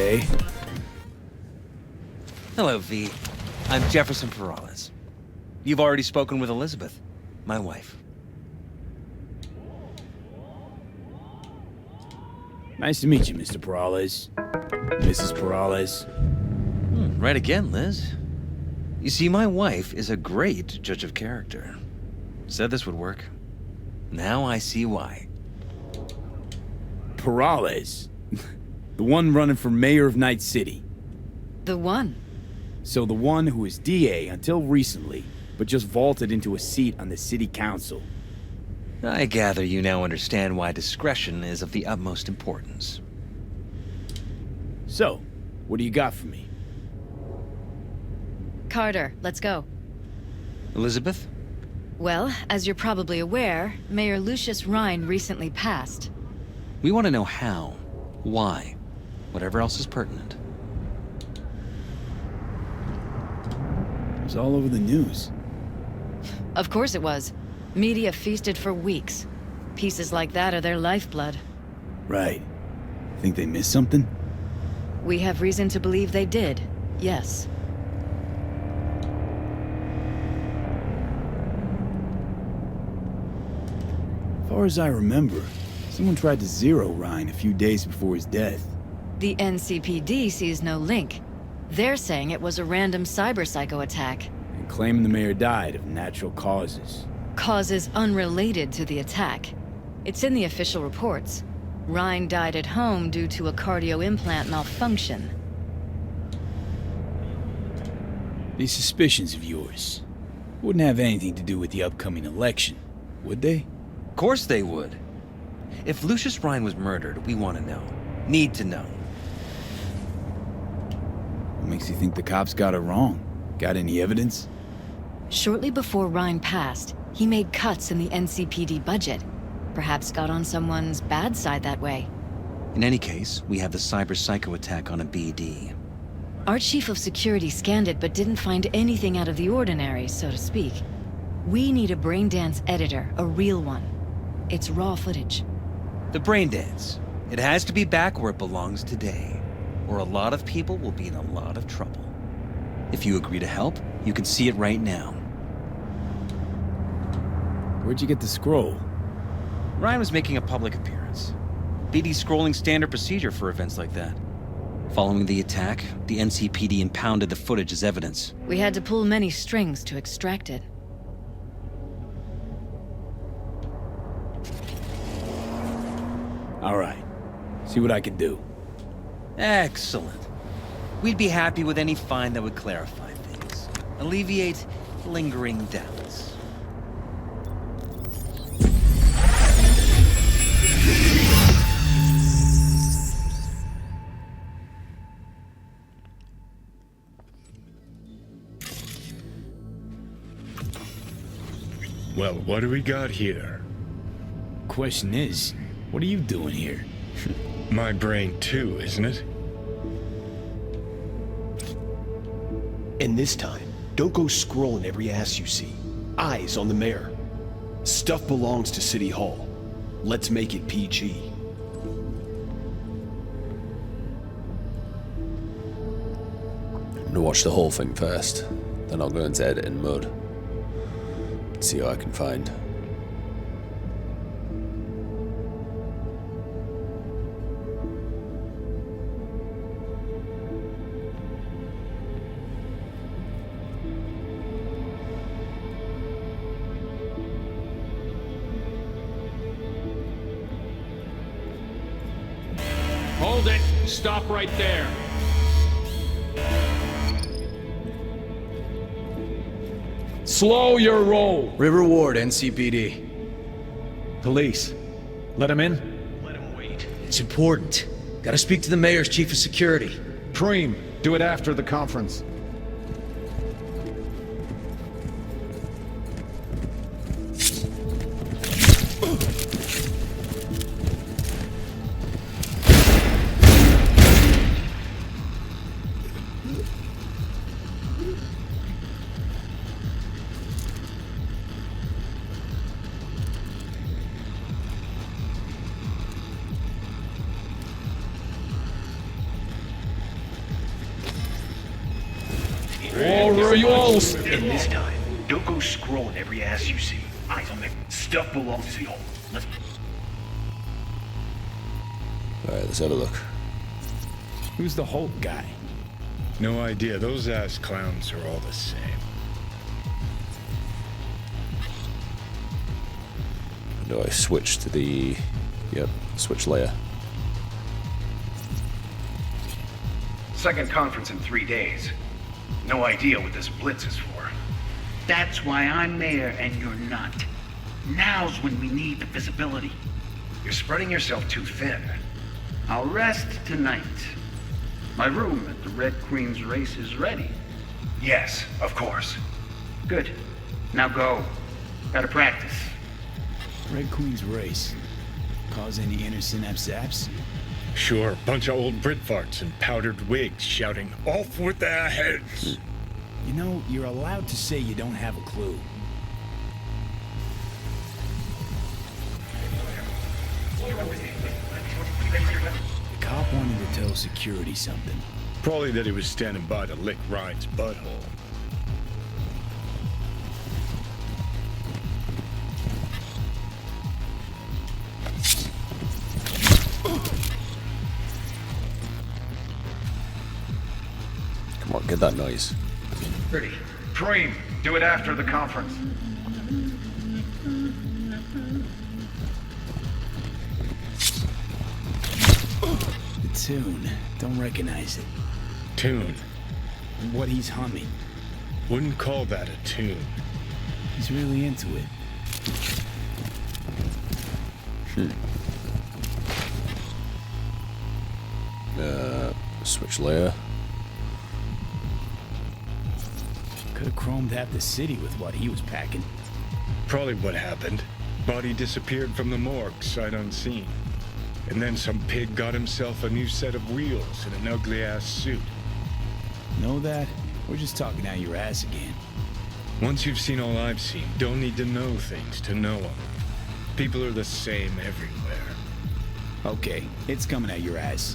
Okay. Hello, V. I'm Jefferson Perales. You've already spoken with Elizabeth, my wife. Nice to meet you, Mr. Perales. Mrs. Perales. Right again, Liz. You see, my wife is a great judge of character. Said this would work. Now I see why. Perales. The one running for mayor of Night City. The one. So the one who was DA until recently, but just vaulted into a seat on the city council. I gather you now understand why discretion is of the utmost importance. So, what do you got for me? Carter, let's go. Elizabeth? Well, as you're probably aware, Mayor Lucius Rhine recently passed. We want to know how, why, whatever else is pertinent. It was all over the news. Of course it was. Media feasted for weeks. Pieces like that are their lifeblood. Right. Think they missed something? We have reason to believe they did, yes. As far as I remember, someone tried to zero Ryan a few days before his death. The NCPD sees no link. They're saying it was a random cyber-psycho attack. And claiming the mayor died of natural causes. Causes unrelated to the attack. It's in the official reports. Rhine died at home due to a cardio implant malfunction. These suspicions of yours wouldn't have anything to do with the upcoming election, would they? Of course they would. If Lucius Rhine was murdered, we want to know. Need to know. What makes you think the cops got it wrong? Got any evidence? Shortly before Rhine passed, he made cuts in the NCPD budget. Perhaps got on someone's bad side that way. In any case, we have the cyber-psycho attack on a BD. Our chief of security scanned it but didn't find anything out of the ordinary, so to speak. We need a braindance editor, a real one. It's raw footage. The brain dance. It has to be back where it belongs today, or a lot of people will be in a lot of trouble. If you agree to help, you can see it right now. Where'd you get the scroll? Ryan was making a public appearance. BD scrolling standard procedure for events like that. Following the attack, the NCPD impounded the footage as evidence. We had to pull many strings to extract it. All right. See what I can do. Excellent. We'd be happy with any find that would clarify things. Alleviate lingering doubts. Well, what do we got here? Question is, what are you doing here? My brain too, isn't it? And this time, don't go scrolling every ass you see. Eyes on the mayor. Stuff belongs to City Hall. Let's make it PG. I'm gonna watch the whole thing first, then I'll go into editing mode. See what I can find. Hold it! Stop right there! Slow your roll! River Ward, NCPD. Police. Let him in? Let him wait. It's important. Gotta speak to the mayor's chief of security. Preem, do it after the conference. are you all... And this time, don't go scrolling every ass you see. Eyes on me. Stuff belongs to City Hall. Let's... Alright, let's have a look. Who's the Holt guy? No idea. Those ass clowns are all the same. Do I switch to the... Yep, switch layer. Second conference in 3 days. No idea what this blitz is for. That's why I'm mayor and you're not. Now's when we need the visibility. You're spreading yourself too thin. I'll rest tonight. My room at the Red Queen's race is ready. Yes, of course. Good. Now go. Gotta practice. Red Queen's race. Cause any intersynaps zaps? Sure, bunch of old Brit farts in powdered wigs shouting, "Off with their heads!" You know, you're allowed to say you don't have a clue. The cop wanted to tell security something. Probably that he was standing by to lick Ryan's butthole. Come on, get that noise. Ready. Dream. Do it after the conference. The tune. Don't recognize it. Tune. What he's humming. Wouldn't call that a tune. He's really into it. Switch layer. Could have chromed half the city with what he was packing. Probably what happened. Body disappeared from the morgue, sight unseen. And then some pig got himself a new set of wheels and an ugly-ass suit. Know that? We're just talking out your ass again. Once you've seen all I've seen, don't need to know things to know them. People are the same everywhere. Okay, it's coming out your ass.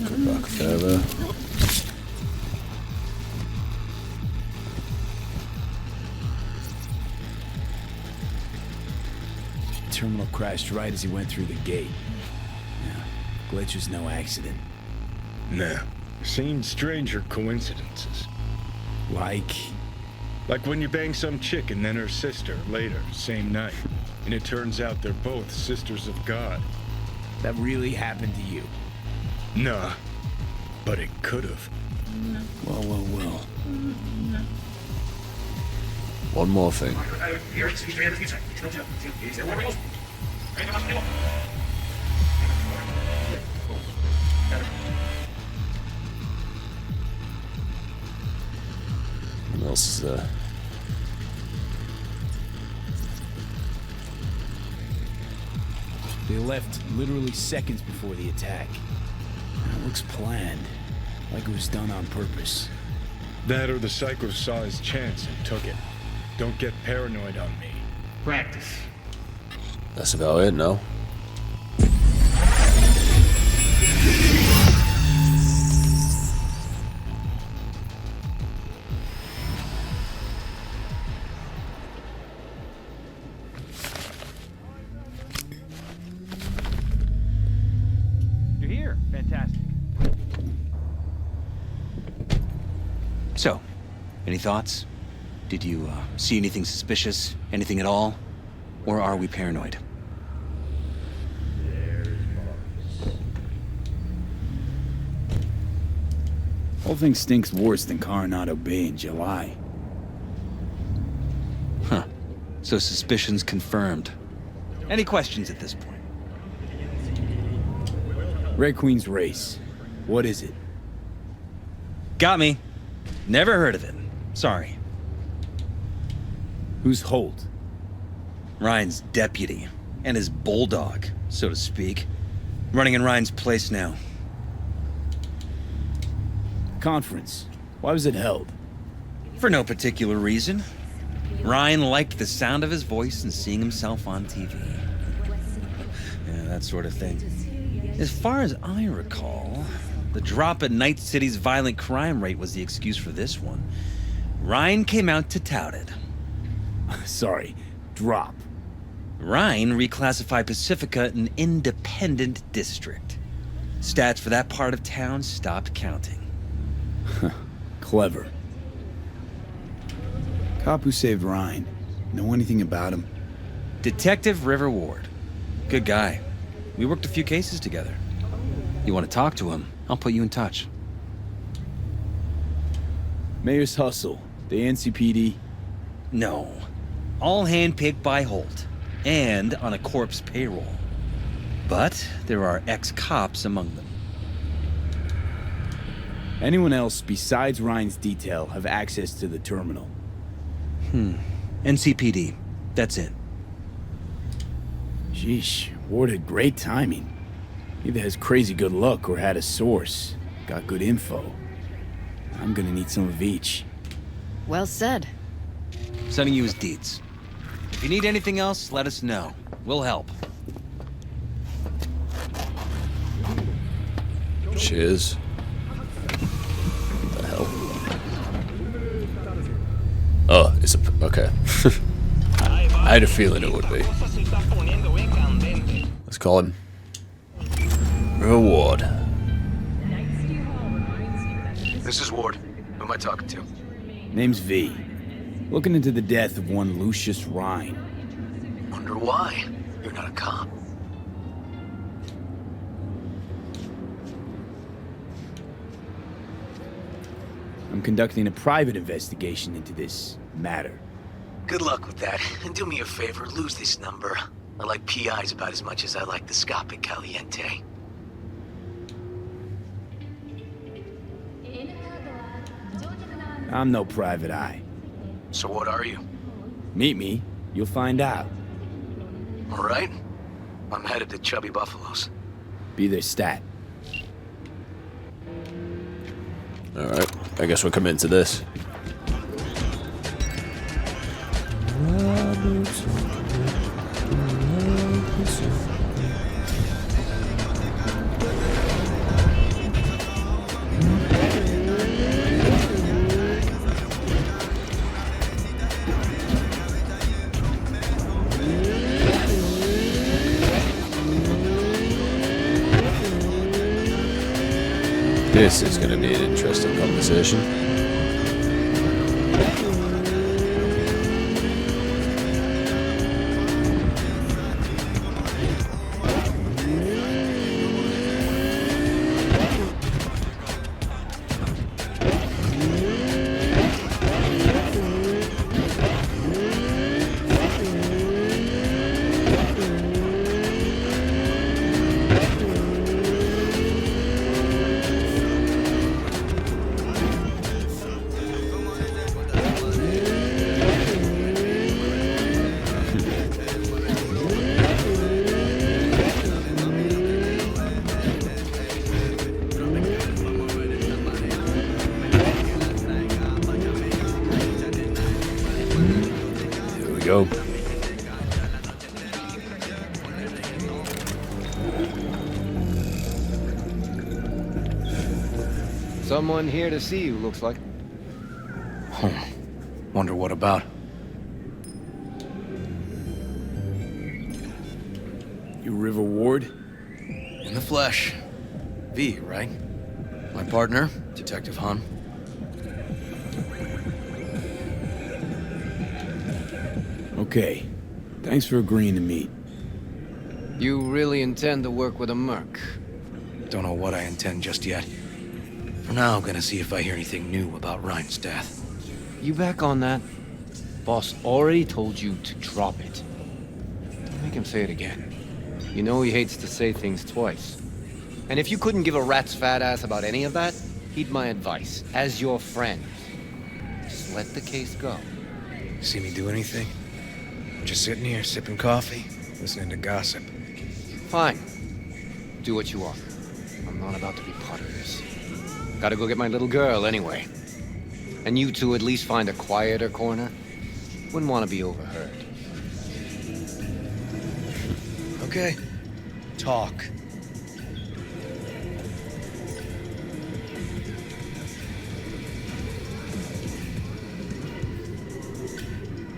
Go back further. Terminal crashed right as he went through the gate. Yeah, glitch was no accident. Nah, seen stranger coincidences. Like Like when you bang some chick and then her sister later, same night. And it turns out they're both sisters of God. that really happened to you. Nah, but it could've. Well. One more thing. What else is there? They left literally seconds before the attack. It looks planned, like it was done on purpose. That or the psycho saw his chance and took it. Don't get paranoid on me. Practice. That's about it, no? You're here. Fantastic. So, any thoughts? Did you see anything suspicious? Anything at all? Or are we paranoid? Whole thing stinks worse than Coronado Bay in July. Huh. So suspicions confirmed. Any questions at this point? Red Queen's race. What is it? Got me. Never heard of it. Sorry. Who's Holt? Ryan's deputy. And his bulldog, so to speak. Running in Ryan's place now. Conference. Why was it held? For no particular reason. Ryan liked the sound of his voice and seeing himself on TV. Yeah, that sort of thing. As far as I recall, The drop in Night City's violent crime rate was the excuse for this one. Ryan came out to tout it. Sorry, drop. Ryan reclassified Pacifica an independent district. Stats for that part of town stopped counting. Clever. Cop who saved Ryan. Know anything about him? Detective River Ward. Good guy. We worked a few cases together. You want to talk to him? I'll put you in touch. Mayor's Hustle. The NCPD. No. All handpicked by Holt. And on a corpse payroll. But there are ex-cops among them. Anyone else besides Ryan's detail have access to the terminal? NCPD. That's it. Sheesh, Ward had great timing. Either has crazy good luck or had a source. Got good info. I'm gonna need some of each. Well said. Sending you his deeds. If you need anything else, let us know. We'll help. Cheers. What the hell? Oh, it's a... okay. I had a feeling it would be. Let's call him. Reward. This is Ward. Who am I talking to? Name's V. Looking into the death of one Lucius Ryan. Wonder why. You're not a cop. I'm conducting a private investigation into this matter. Good luck with that. And do me a favor, lose this number. I like PIs about as much as I like the Scopic Caliente. I'm no private eye. So what are you? Meet me, you'll find out. All right. I'm headed to Chubby Buffaloes. Be their stat. Alright, I guess we'll come into this. This is going to be an interesting conversation. Go. Someone here to see you, looks like. Wonder what about? You River Ward? In the flesh. V, right? My partner, Detective Han. Okay. Thanks for agreeing to meet. You really intend to work with a merc? Don't know what I intend just yet. For now, I'm gonna see if I hear anything new about Ryan's death. You back on that? Boss already told you to drop it. Don't make him say it again. You know he hates to say things twice. And if you couldn't give a rat's fat ass about any of that, heed my advice. As your friend, just let the case go. See me do anything? I'm just sitting here, sipping coffee, listening to gossip. Fine. Do what you want. I'm not about to be part of this. Gotta go get my little girl anyway. And you two at least find a quieter corner. Wouldn't want to be overheard. Okay. Talk.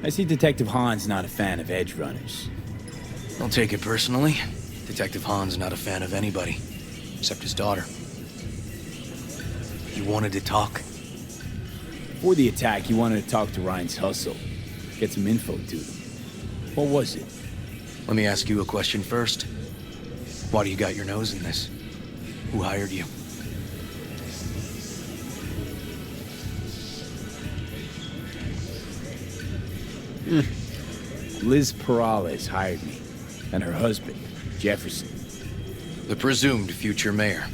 I see Detective Hahn's not a fan of edge runners. Don't take it personally. Detective Hahn's not a fan of anybody, except his daughter. You wanted to talk? Before the attack, you wanted to talk to Ryan's hustle. Get some info to them. What was it? Let me ask you a question first. Why do you got your nose in this? Who hired you? Liz Perales hired me. And her husband, Jefferson. The presumed future mayor.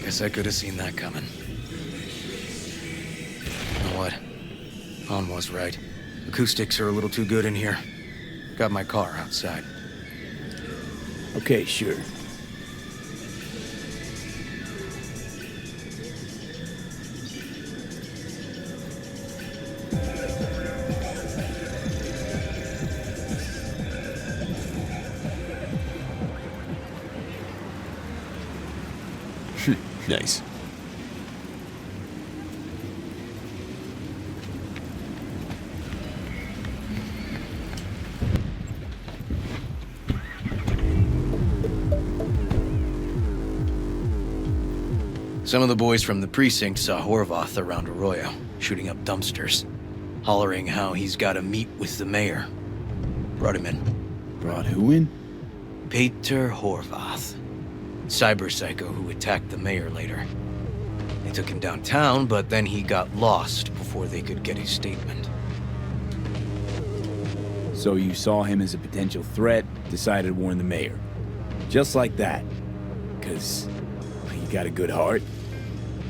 Guess I could have seen that coming. You know what? Han was right. Acoustics are a little too good in here. Got my car outside. Okay, sure. Nice. Some of the boys from the precinct saw Horvath around Arroyo, shooting up dumpsters, hollering how he's got to meet with the mayor. Brought him in. Brought who in? Peter Horvath. Cyber psycho who attacked the mayor later. They took him downtown, but then he got lost before they could get his statement. So you saw him as a potential threat, decided to warn the mayor. Just like that. 'Cause you got a good heart.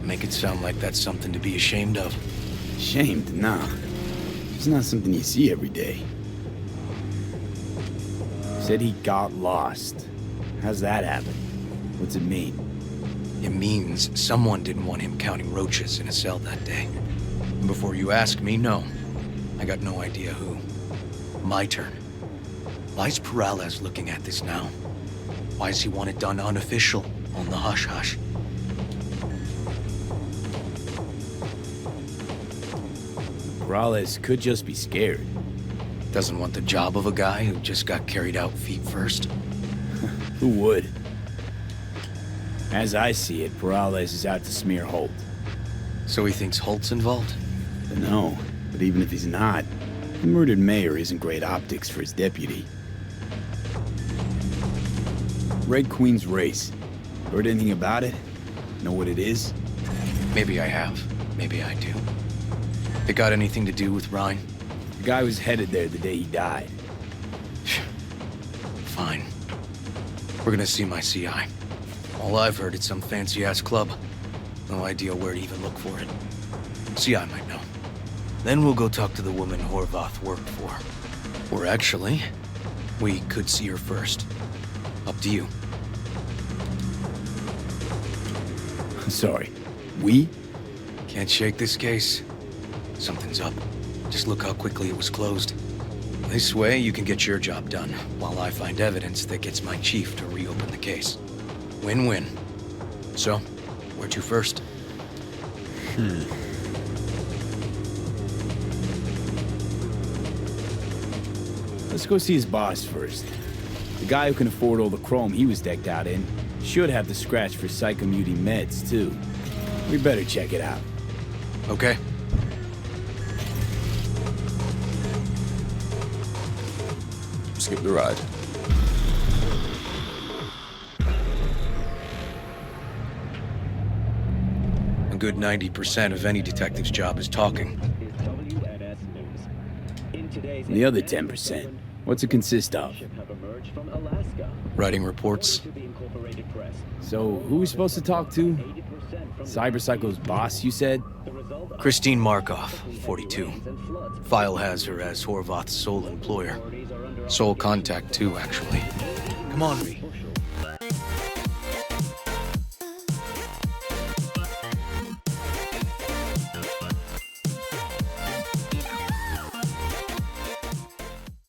Make it sound like that's something to be ashamed of. Ashamed? Nah. It's not something you see every day. Said he got lost. How's that happen? What's it mean? It means someone didn't want him counting roaches in a cell that day. And before you ask me, no. I got no idea who. My turn. Why's Perales looking at this now? Why does he want it done unofficial, on the hush-hush? Perales could just be scared. Doesn't want the job of a guy who just got carried out feet first? Who would? As I see it, Perales is out to smear Holt. So he thinks Holt's involved? No, but even if he's not, the murdered mayor isn't great optics for his deputy. Red Queen's race. Heard anything about it? Know what it is? Maybe I have. Maybe I do. It got anything to do with Ryan? The guy was headed there the day he died. Fine. We're gonna see my CI. All I've heard is some fancy-ass club. No idea where to even look for it. CI might know. Then we'll go talk to the woman Horvath worked for. Or actually, we could see her first. Up to you. Sorry. We? Can't shake this case. Something's up. Just look how quickly it was closed. This way, you can get your job done, while I find evidence that gets my chief to reopen the case. Win-win. So, where to first? Let's go see his boss first. The guy who can afford all the chrome he was decked out in should have the scratch for psychomuting meds, too. We better check it out. Okay. Skip the ride. A good 90% of any detective's job is talking. And the other 10%, what's it consist of? Writing reports. So, who are we supposed to talk to? Cyberpsycho's boss, you said? Christine Markov, 42. File has her as Horvath's sole employer. Sole contact, too, actually. Come on, Ree.